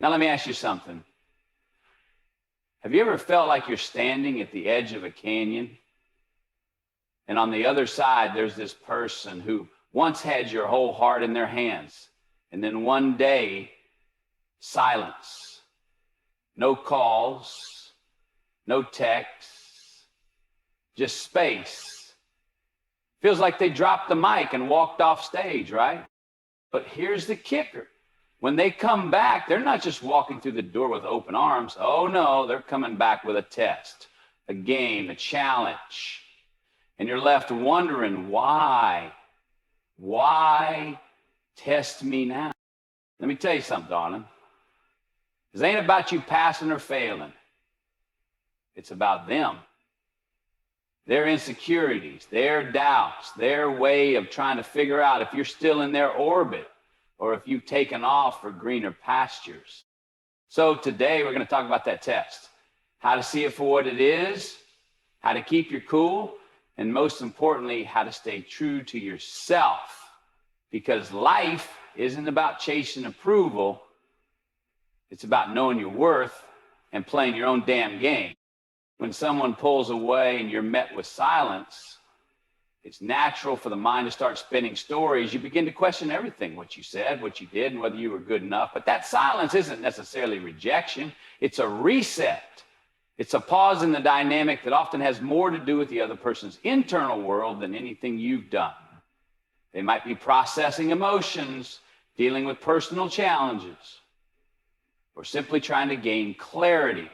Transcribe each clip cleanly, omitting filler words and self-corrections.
Now let me ask you something. Have you ever felt like you're standing at the edge of a canyon, and on the other side there's this person who once had your whole heart in their hands, and then one day, silence. No calls, no texts, just space. Feels like they dropped the mic and walked off stage, right? But here's the kicker. When they come back, they're not just walking through the door with open arms. Oh no, they're coming back with a test, a game, a challenge. And you're left wondering, why? Why test me now? Let me tell you something, darling. This ain't about you passing or failing. It's about them. Their insecurities, their doubts, their way of trying to figure out if you're still in their orbit or if you've taken off for greener pastures. So today we're going to talk about that test. How to see it for what it is, how to keep your cool, and most importantly, how to stay true to yourself. Because life isn't about chasing approval. It's about knowing your worth and playing your own damn game. When someone pulls away and you're met with silence, it's natural for the mind to start spinning stories. You begin to question everything, what you said, what you did, and whether you were good enough. But that silence isn't necessarily rejection. It's a reset. It's a pause in the dynamic that often has more to do with the other person's internal world than anything you've done. They might be processing emotions, dealing with personal challenges, or simply trying to gain clarity.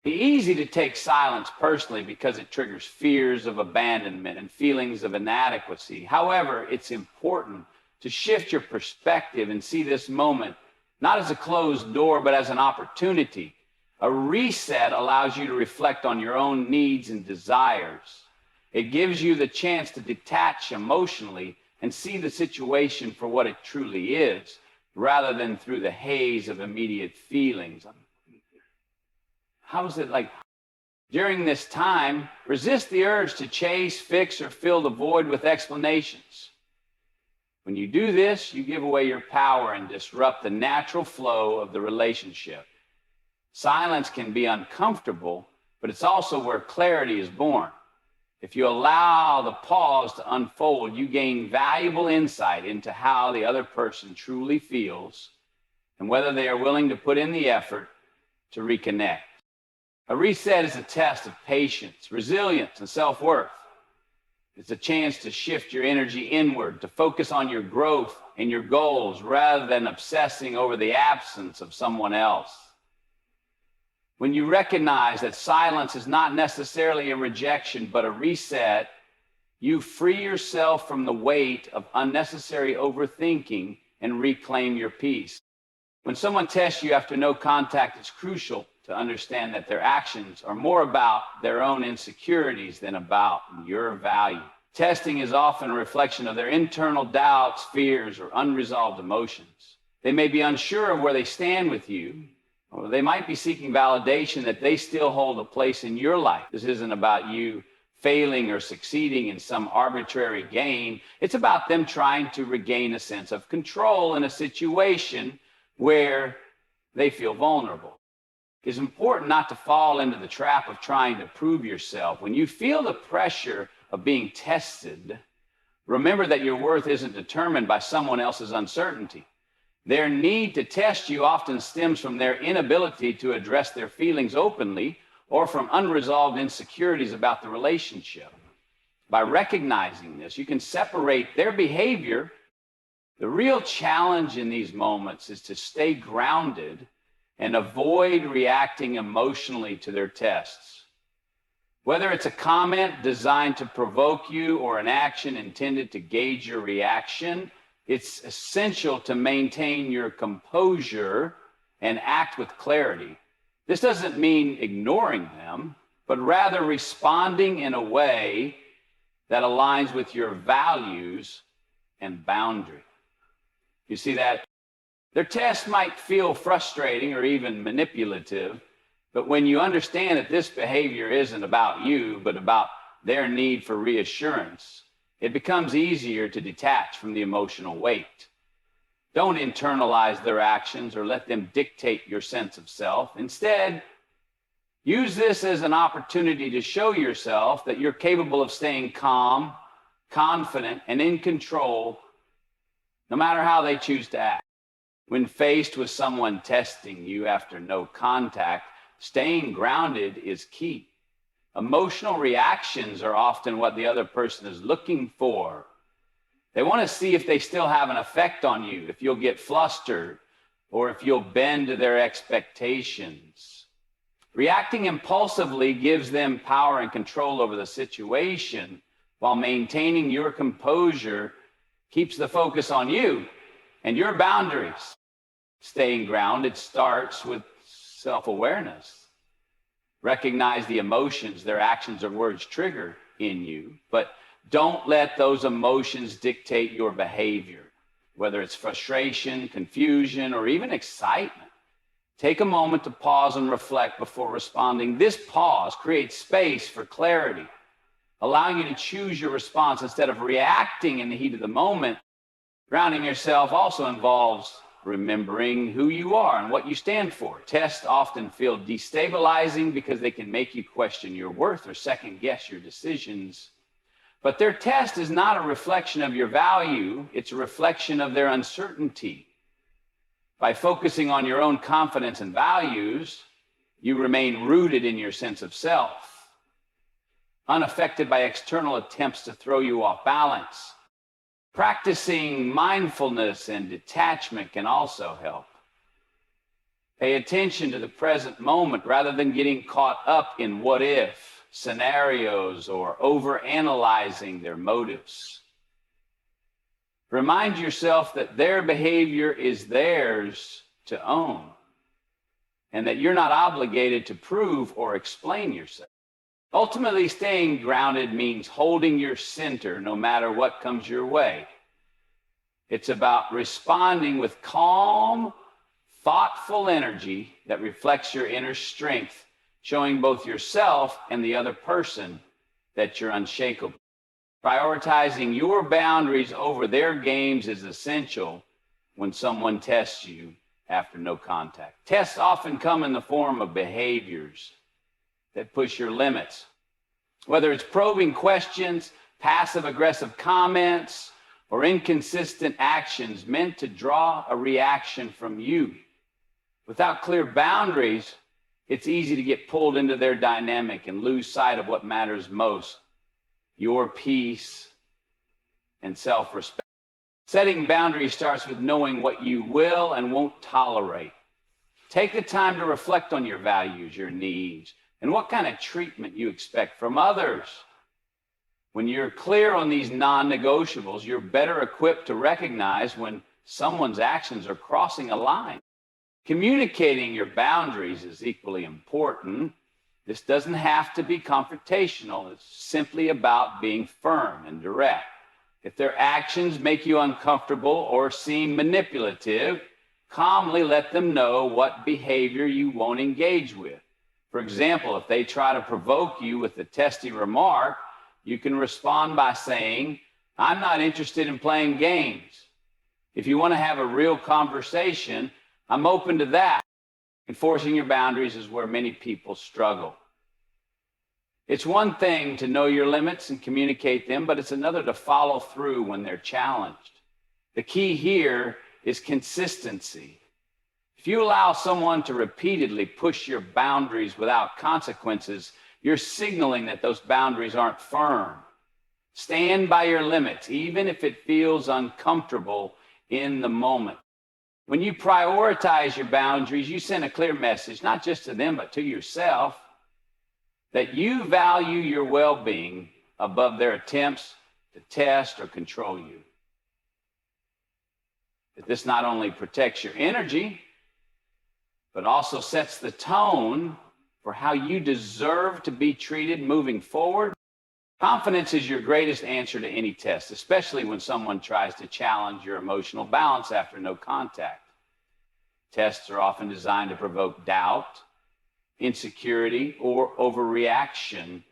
It's easy to take silence personally because it triggers fears of abandonment and feelings of inadequacy. However, it's important to shift your perspective and see this moment not as a closed door, but as an opportunity. A reset allows you to reflect on your own needs and desires. It gives you the chance to detach emotionally and see the situation for what it truly is, rather than through the haze of immediate feelings. How is it like? During this time, resist the urge to chase, fix, or fill the void with explanations. When you do this, you give away your power and disrupt the natural flow of the relationship. Silence can be uncomfortable, but it's also where clarity is born. If you allow the pause to unfold, you gain valuable insight into how the other person truly feels and whether they are willing to put in the effort to reconnect. A reset is a test of patience, resilience, and self-worth. It's a chance to shift your energy inward, to focus on your growth and your goals rather than obsessing over the absence of someone else. When you recognize that silence is not necessarily a rejection, but a reset, you free yourself from the weight of unnecessary overthinking and reclaim your peace. When someone tests you after no contact, it's crucial to understand that their actions are more about their own insecurities than about your value. Testing is often a reflection of their internal doubts, fears, or unresolved emotions. They may be unsure of where they stand with you, or they might be seeking validation that they still hold a place in your life. This isn't about you failing or succeeding in some arbitrary game. It's about them trying to regain a sense of control in a situation where they feel vulnerable. It's important not to fall into the trap of trying to prove yourself. When you feel the pressure of being tested, remember that your worth isn't determined by someone else's uncertainty. Their need to test you often stems from their inability to address their feelings openly or from unresolved insecurities about the relationship. By recognizing this, you can separate their behavior. The real challenge in these moments is to stay grounded and avoid reacting emotionally to their tests. Whether it's a comment designed to provoke you or an action intended to gauge your reaction, it's essential to maintain your composure and act with clarity. This doesn't mean ignoring them, but rather responding in a way that aligns with your values and boundary. You see that? Their tests might feel frustrating or even manipulative, but when you understand that this behavior isn't about you, but about their need for reassurance, it becomes easier to detach from the emotional weight. Don't internalize their actions or let them dictate your sense of self. Instead, use this as an opportunity to show yourself that you're capable of staying calm, confident, and in control, no matter how they choose to act. When faced with someone testing you after no contact, staying grounded is key. Emotional reactions are often what the other person is looking for. They want to see if they still have an effect on you, if you'll get flustered, or if you'll bend to their expectations. Reacting impulsively gives them power and control over the situation, while maintaining your composure keeps the focus on you and your boundaries. Staying grounded starts with self-awareness. Recognize the emotions their actions or words trigger in you, but don't let those emotions dictate your behavior, whether it's frustration, confusion, or even excitement. Take a moment to pause and reflect before responding. This pause creates space for clarity, allowing you to choose your response instead of reacting in the heat of the moment. Grounding yourself also involves remembering who you are and what you stand for. Tests often feel destabilizing because they can make you question your worth or second guess your decisions. But their test is not a reflection of your value, it's a reflection of their uncertainty. By focusing on your own confidence and values, you remain rooted in your sense of self, unaffected by external attempts to throw you off balance. Practicing mindfulness and detachment can also help. Pay attention to the present moment rather than getting caught up in what if scenarios or overanalyzing their motives. Remind yourself that their behavior is theirs to own and that you're not obligated to prove or explain yourself. Ultimately, staying grounded means holding your center no matter what comes your way. It's about responding with calm, thoughtful energy that reflects your inner strength, showing both yourself and the other person that you're unshakable. Prioritizing your boundaries over their games is essential when someone tests you after no contact. Tests often come in the form of behaviors that push your limits. Whether it's probing questions, passive-aggressive comments, or inconsistent actions meant to draw a reaction from you. Without clear boundaries, it's easy to get pulled into their dynamic and lose sight of what matters most, your peace and self-respect. Setting boundaries starts with knowing what you will and won't tolerate. Take the time to reflect on your values, your needs, and what kind of treatment you expect from others. When you're clear on these non-negotiables, you're better equipped to recognize when someone's actions are crossing a line. Communicating your boundaries is equally important. This doesn't have to be confrontational. It's simply about being firm and direct. If their actions make you uncomfortable or seem manipulative, calmly let them know what behavior you won't engage with. For example, if they try to provoke you with a testy remark, you can respond by saying, "I'm not interested in playing games. If you want to have a real conversation, I'm open to that." Enforcing your boundaries is where many people struggle. It's one thing to know your limits and communicate them, but it's another to follow through when they're challenged. The key here is consistency. If you allow someone to repeatedly push your boundaries without consequences, you're signaling that those boundaries aren't firm. Stand by your limits, even if it feels uncomfortable in the moment. When you prioritize your boundaries, you send a clear message, not just to them, but to yourself, that you value your well-being above their attempts to test or control you. That this not only protects your energy, but also sets the tone for how you deserve to be treated moving forward. Confidence is your greatest answer to any test, especially when someone tries to challenge your emotional balance after no contact. Tests are often designed to provoke doubt, insecurity, or overreaction.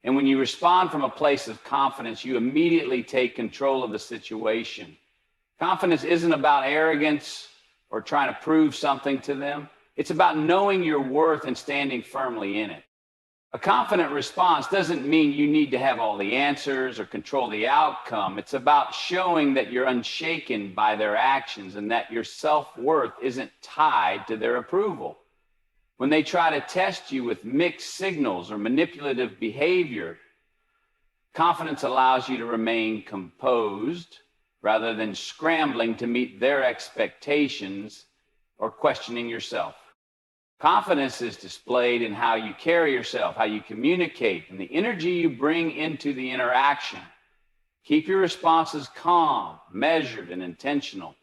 And when you respond from a place of confidence, you immediately take control of the situation. Confidence isn't about arrogance or trying to prove something to them. It's about knowing your worth and standing firmly in it. A confident response doesn't mean you need to have all the answers or control the outcome. It's about showing that you're unshaken by their actions and that your self-worth isn't tied to their approval. When they try to test you with mixed signals or manipulative behavior, confidence allows you to remain composed rather than scrambling to meet their expectations or questioning yourself. Confidence is displayed in how you carry yourself, how you communicate, and the energy you bring into the interaction. Keep your responses calm, measured, and intentional.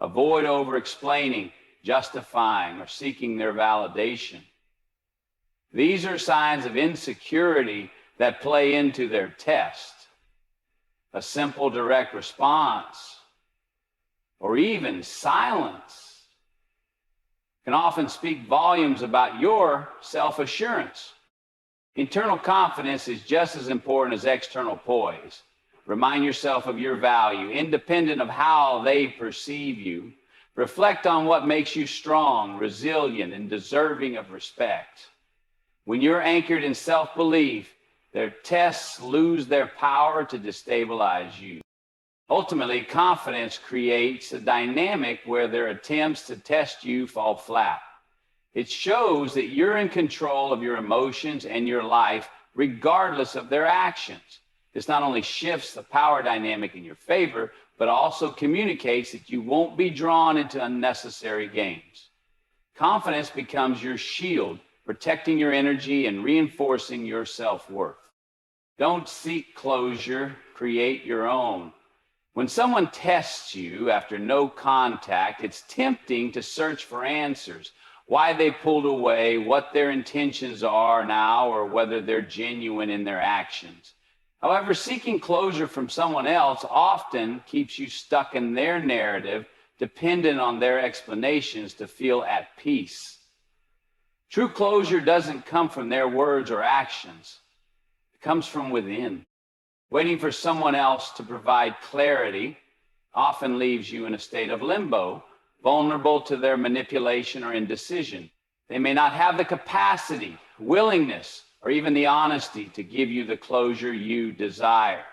Avoid over-explaining, justifying, or seeking their validation. These are signs of insecurity that play into their test. A simple, direct response, or even silence, can often speak volumes about your self-assurance. Internal confidence is just as important as external poise. Remind yourself of your value, independent of how they perceive you. Reflect on what makes you strong, resilient, and deserving of respect. When you're anchored in self-belief, their tests lose their power to destabilize you. Ultimately, confidence creates a dynamic where their attempts to test you fall flat. It shows that you're in control of your emotions and your life, regardless of their actions. This not only shifts the power dynamic in your favor, but also communicates that you won't be drawn into unnecessary games. Confidence becomes your shield, protecting your energy and reinforcing your self-worth. Don't seek closure, create your own. When someone tests you after no contact, it's tempting to search for answers. Why they pulled away, what their intentions are now, or whether they're genuine in their actions. However, seeking closure from someone else often keeps you stuck in their narrative, dependent on their explanations to feel at peace. True closure doesn't come from their words or actions. It comes from within. Waiting for someone else to provide clarity often leaves you in a state of limbo, vulnerable to their manipulation or indecision. They may not have the capacity, willingness, or even the honesty to give you the closure you desire.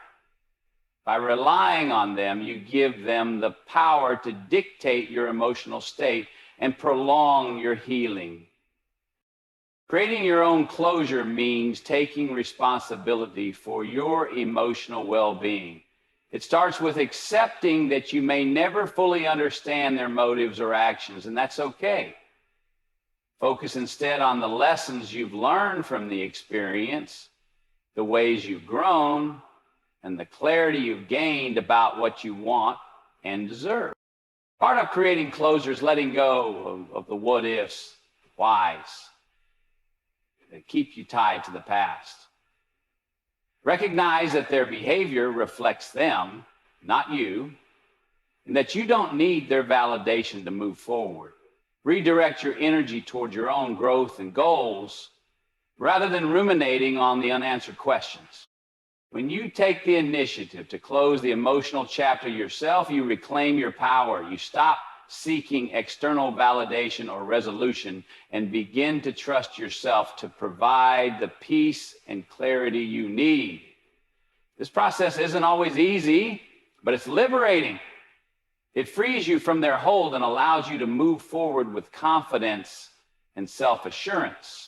By relying on them, you give them the power to dictate your emotional state and prolong your healing. Creating your own closure means taking responsibility for your emotional well-being. It starts with accepting that you may never fully understand their motives or actions, and that's okay. Focus instead on the lessons you've learned from the experience, the ways you've grown, and the clarity you've gained about what you want and deserve. Part of creating closure is letting go of the what-ifs, whys, that keep you tied to the past. Recognize that their behavior reflects them, not you, and that you don't need their validation to move forward. Redirect your energy toward your own growth and goals rather than ruminating on the unanswered questions. When you take the initiative to close the emotional chapter yourself, you reclaim your power. You stop seeking external validation or resolution and begin to trust yourself to provide the peace and clarity you need. This process isn't always easy, but it's liberating. It frees you from their hold and allows you to move forward with confidence and self-assurance.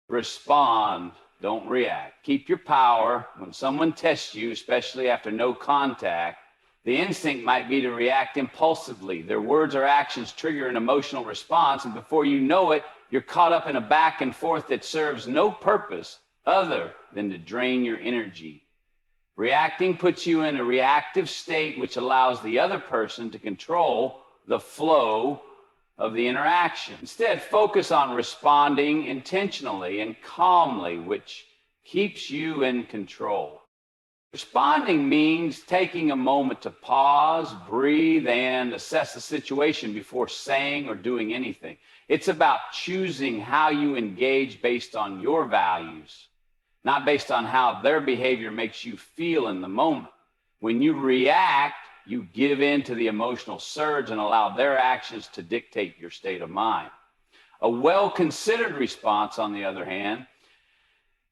Respond, don't react. Keep your power. When someone tests you, especially after no contact, the instinct might be to react impulsively. Their words or actions trigger an emotional response, and before you know it, you're caught up in a back and forth that serves no purpose other than to drain your energy. Reacting puts you in a reactive state, which allows the other person to control the flow of the interaction. Instead, focus on responding intentionally and calmly, which keeps you in control. Responding means taking a moment to pause, breathe, and assess the situation before saying or doing anything. It's about choosing how you engage based on your values. not based on how their behavior makes you feel in the moment. When you react, you give in to the emotional surge and allow their actions to dictate your state of mind. A well-considered response, on the other hand,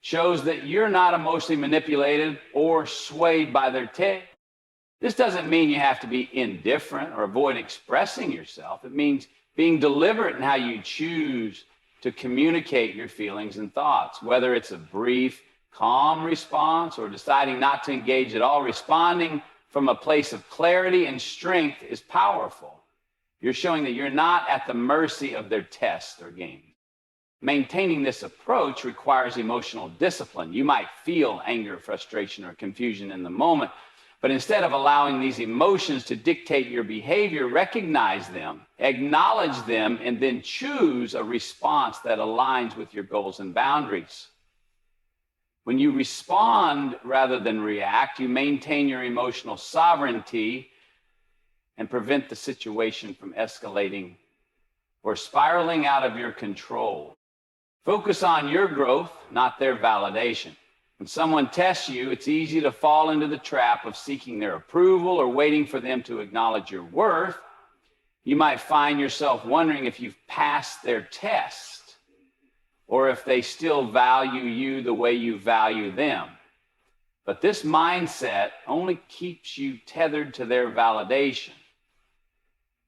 shows that you're not emotionally manipulated or swayed by their take. This doesn't mean you have to be indifferent or avoid expressing yourself. It means being deliberate in how you choose to communicate your feelings and thoughts, whether it's a brief, calm response or deciding not to engage at all. Responding from a place of clarity and strength is powerful. You're showing that you're not at the mercy of their tests or games. Maintaining this approach requires emotional discipline. You might feel anger, frustration, or confusion in the moment, but instead of allowing these emotions to dictate your behavior, recognize them, acknowledge them, and then choose a response that aligns with your goals and boundaries. When you respond rather than react, you maintain your emotional sovereignty and prevent the situation from escalating or spiraling out of your control. Focus on your growth, not their validation. When someone tests you, it's easy to fall into the trap of seeking their approval or waiting for them to acknowledge your worth. You might find yourself wondering if you've passed their test or if they still value you the way you value them. But this mindset only keeps you tethered to their validation,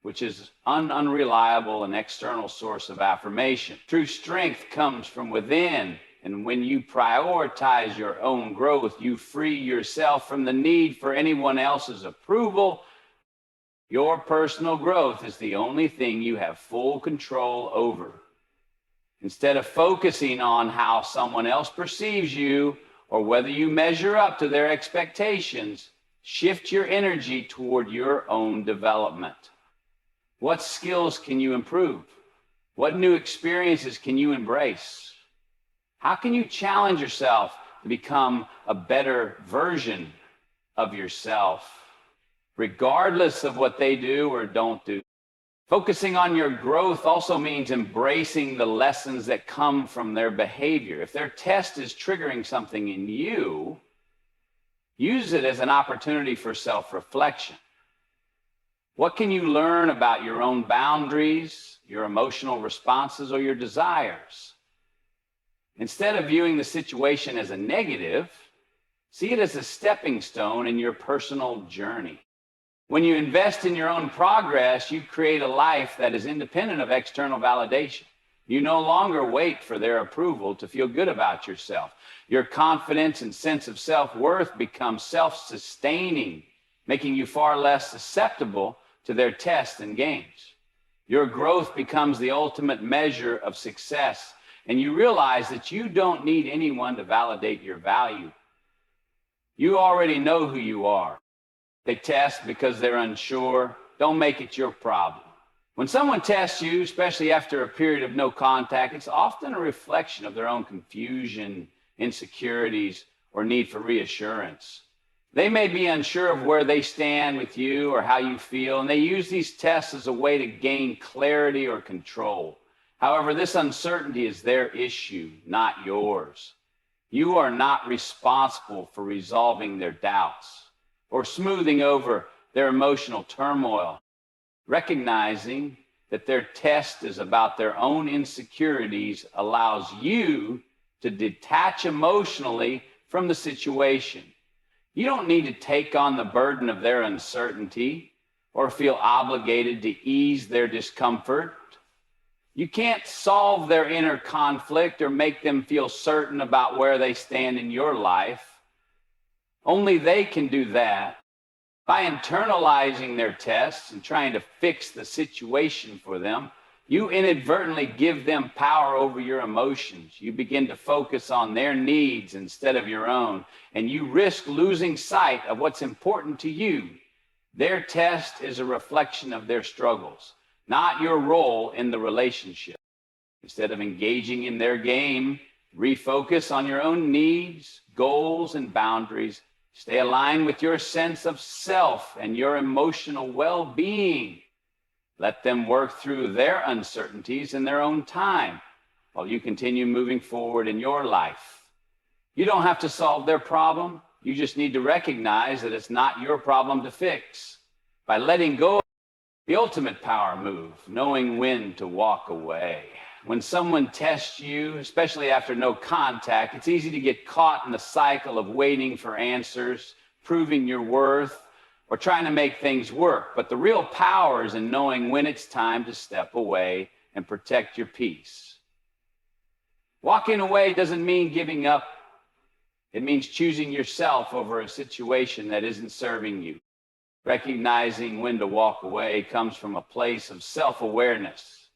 which is an unreliable and external source of affirmation. True strength comes from within. And when you prioritize your own growth, you free yourself from the need for anyone else's approval. Your personal growth is the only thing you have full control over. Instead of focusing on how someone else perceives you or whether you measure up to their expectations, shift your energy toward your own development. What skills can you improve? What new experiences can you embrace? How can you challenge yourself to become a better version of yourself, regardless of what they do or don't do? Focusing on your growth also means embracing the lessons that come from their behavior. If their test is triggering something in you, use it as an opportunity for self-reflection. What can you learn about your own boundaries, your emotional responses, or your desires? Instead of viewing the situation as a negative, see it as a stepping stone in your personal journey. When you invest in your own progress, you create a life that is independent of external validation. You no longer wait for their approval to feel good about yourself. Your confidence and sense of self-worth become self-sustaining, making you far less susceptible to their tests and games. Your growth becomes the ultimate measure of success, and you realize that you don't need anyone to validate your value. You already know who you are. They test because they're unsure. Don't make it your problem. When someone tests you, especially after a period of no contact, it's often a reflection of their own confusion, insecurities, or need for reassurance. They may be unsure of where they stand with you or how you feel, and they use these tests as a way to gain clarity or control. However, this uncertainty is their issue, not yours. You are not responsible for resolving their doubts or smoothing over their emotional turmoil. Recognizing that their test is about their own insecurities allows you to detach emotionally from the situation. You don't need to take on the burden of their uncertainty or feel obligated to ease their discomfort. You can't solve their inner conflict or make them feel certain about where they stand in your life. Only they can do that. By internalizing their tests and trying to fix the situation for them, you inadvertently give them power over your emotions. You begin to focus on their needs instead of your own, and you risk losing sight of what's important to you. Their test is a reflection of their struggles, not your role in the relationship. Instead of engaging in their game, refocus on your own needs, goals, and boundaries. Stay aligned with your sense of self and your emotional well-being. Let them work through their uncertainties in their own time while you continue moving forward in your life. You don't have to solve their problem. You just need to recognize that it's not your problem to fix. By letting go, the ultimate power move, knowing when to walk away. When someone tests you, especially after no contact, it's easy to get caught in the cycle of waiting for answers, proving your worth, or trying to make things work. But the real power is in knowing when it's time to step away and protect your peace. Walking away doesn't mean giving up. It means choosing yourself over a situation that isn't serving you. Recognizing when to walk away comes from a place of self-awareness.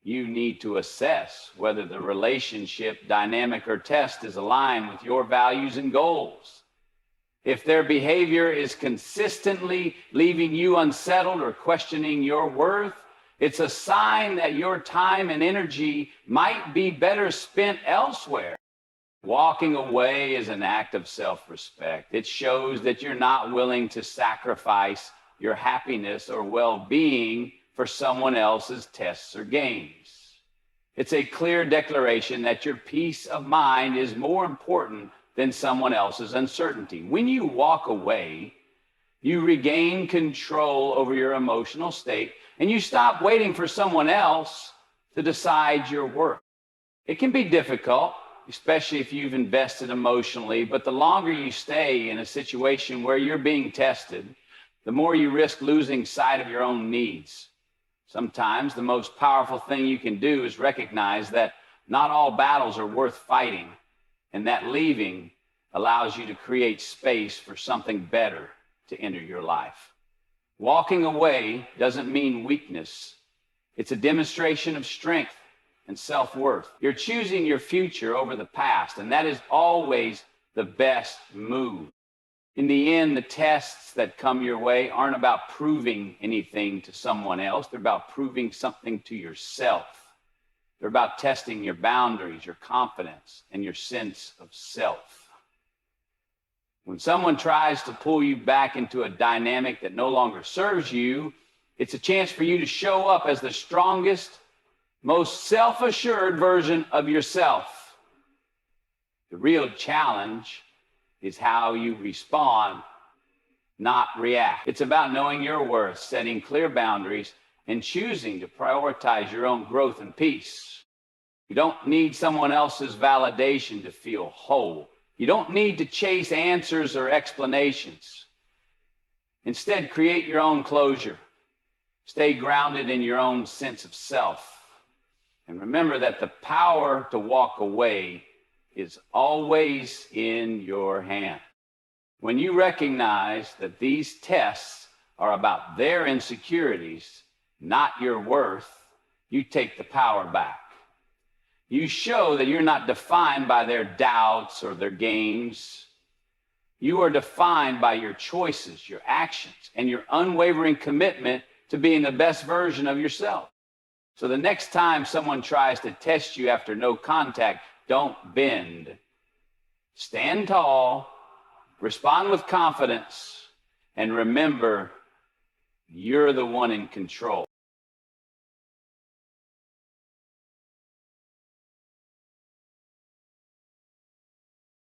You need to assess whether the relationship, dynamic, or test is aligned with your values and goals. If their behavior is consistently leaving you unsettled or questioning your worth, it's a sign that your time and energy might be better spent elsewhere. Walking away is an act of self-respect. It shows that you're not willing to sacrifice your happiness or well-being for someone else's tests or gains. It's a clear declaration that your peace of mind is more important than someone else's uncertainty. When you walk away, you regain control over your emotional state, and you stop waiting for someone else to decide your worth. It can be difficult, especially if you've invested emotionally, but the longer you stay in a situation where you're being tested, the more you risk losing sight of your own needs. Sometimes the most powerful thing you can do is recognize that not all battles are worth fighting, and that leaving allows you to create space for something better to enter your life. Walking away doesn't mean weakness. It's a demonstration of strength and self-worth. You're choosing your future over the past, and that is always the best move. In the end, the tests that come your way aren't about proving anything to someone else. They're about proving something to yourself. They're about testing your boundaries, your confidence, and your sense of self. When someone tries to pull you back into a dynamic that no longer serves you, it's a chance for you to show up as the strongest, most self-assured version of yourself. The real challenge is how you respond, not react. It's about knowing your worth, setting clear boundaries, and choosing to prioritize your own growth and peace. You don't need someone else's validation to feel whole. You don't need to chase answers or explanations. Instead, create your own closure. Stay grounded in your own sense of self. And remember that the power to walk away is always in your hand. When you recognize that these tests are about their insecurities, not your worth, you take the power back. You show that you're not defined by their doubts or their games. You are defined by your choices, your actions, and your unwavering commitment to being the best version of yourself. So the next time someone tries to test you after no contact, don't bend. Stand tall, respond with confidence, and remember, you're the one in control.